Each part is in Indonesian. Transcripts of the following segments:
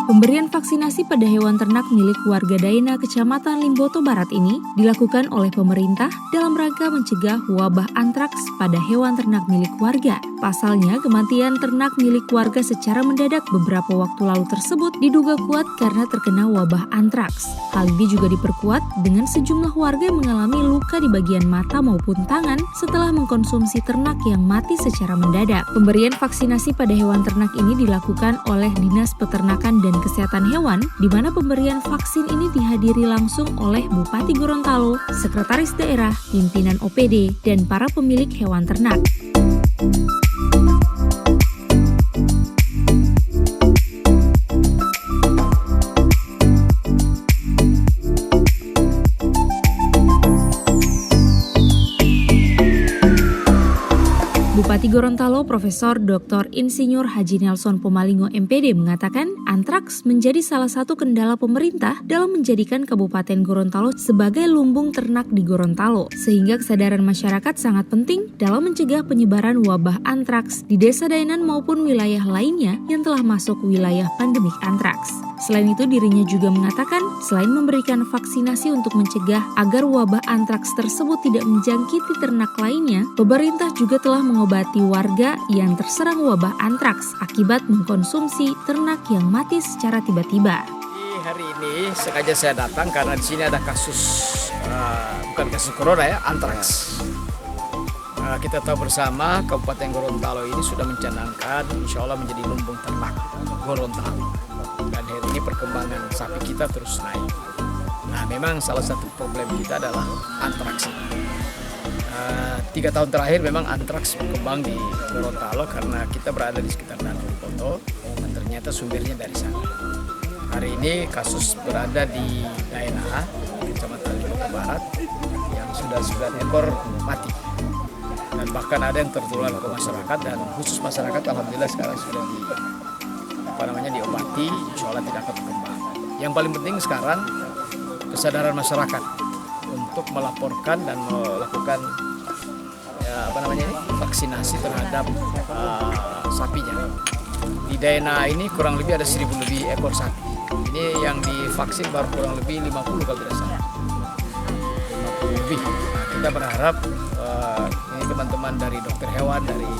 Pemberian vaksinasi pada hewan ternak milik warga Daena, Kecamatan Limboto Barat ini dilakukan oleh pemerintah dalam rangka mencegah wabah antraks pada hewan ternak milik warga. Pasalnya, kematian ternak milik warga secara mendadak beberapa waktu lalu tersebut diduga kuat karena terkena wabah antraks. Hal ini juga diperkuat dengan sejumlah warga yang mengalami luka di bagian mata maupun tangan setelah mengkonsumsi ternak yang mati secara mendadak. Pemberian vaksinasi pada hewan ternak ini dilakukan oleh Dinas Peternakan dan Kesehatan Hewan, di mana pemberian vaksin ini dihadiri langsung oleh Bupati Gorontalo, Sekretaris Daerah, pimpinan OPD, dan para pemilik hewan ternak. Bupati Gorontalo Profesor Dr. Insinyur Haji Nelson Pomalingo MPD mengatakan antraks menjadi salah satu kendala pemerintah dalam menjadikan Kabupaten Gorontalo sebagai lumbung ternak di Gorontalo, sehingga kesadaran masyarakat sangat penting dalam mencegah penyebaran wabah antraks di Desa Daenan maupun wilayah lainnya yang telah masuk wilayah pandemik antraks. Selain itu, dirinya juga mengatakan selain memberikan vaksinasi untuk mencegah agar wabah antraks tersebut tidak menjangkiti ternak lainnya, pemerintah juga telah mengobati warga yang terserang wabah antraks akibat mengkonsumsi ternak yang mati secara tiba-tiba. Hari ini sengaja saya datang karena di sini ada kasus, bukan kasus corona ya, antraks. Kita tahu bersama Kabupaten Gorontalo ini sudah mencanangkan insya Allah menjadi lumbung ternak Gorontalo. Dan hari ini perkembangan sapi kita terus naik. Nah, memang salah satu problem kita adalah antraks. 3 tahun terakhir memang antraks berkembang di Gorontalo karena kita berada di sekitar Danau Limboto dan ternyata sumbernya dari sana. Hari ini kasus berada di Daena, Kecamatan Limboto Barat, yang sudah 9 ekor mati. Dan bahkan ada yang tertular ke masyarakat, dan khusus masyarakat alhamdulillah sekarang sudah diobati, insya Allah tidak akan berkembang. Yang paling penting sekarang kesadaran masyarakat untuk melaporkan dan melakukan vaksinasi terhadap sapinya. Di Daena ini kurang lebih ada 1.000 lebih ekor sapi. Ini yang divaksin baru kurang lebih 50 kalau tidak salah. 50 lebih. Nah, kita berharap ini teman-teman dari dokter hewan, dari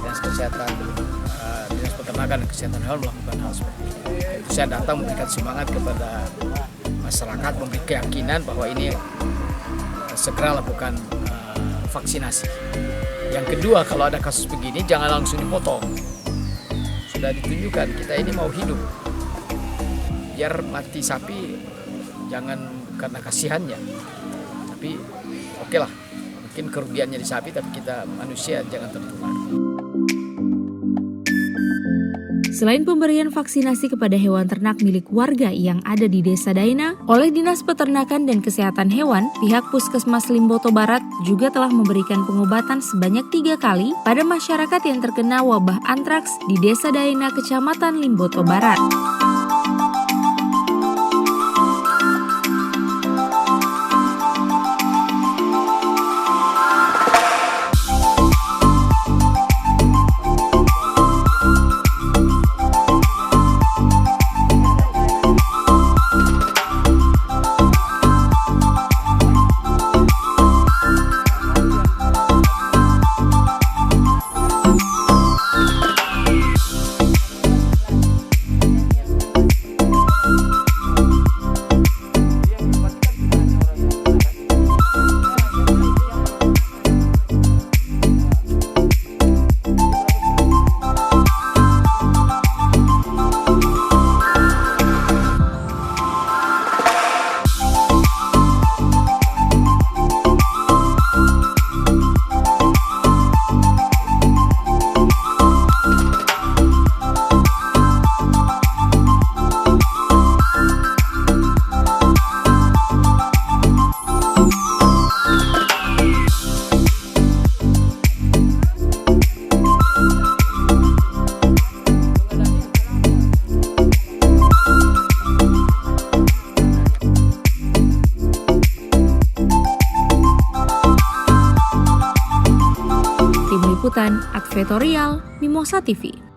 Dinas Kesehatan, Dinas Peternakan dan Kesehatan Hewan melakukan hal seperti ini. Saya datang memberikan semangat kepada masyarakat, memberi keyakinan bahwa ini segera lakukan vaksinasi. Yang kedua, kalau ada kasus begini jangan langsung dipotong. Sudah ditunjukkan kita ini mau hidup. Biar mati sapi jangan karena kasihannya. Tapi oke lah, mungkin kerugiannya di sapi, tapi kita manusia jangan tertular. Selain pemberian vaksinasi kepada hewan ternak milik warga yang ada di Desa Daena, oleh Dinas Peternakan dan Kesehatan Hewan, pihak Puskesmas Limboto Barat juga telah memberikan pengobatan sebanyak 3 kali pada masyarakat yang terkena wabah antraks di Desa Daena, Kecamatan Limboto Barat. Liputan Advertorial Mimosa TV.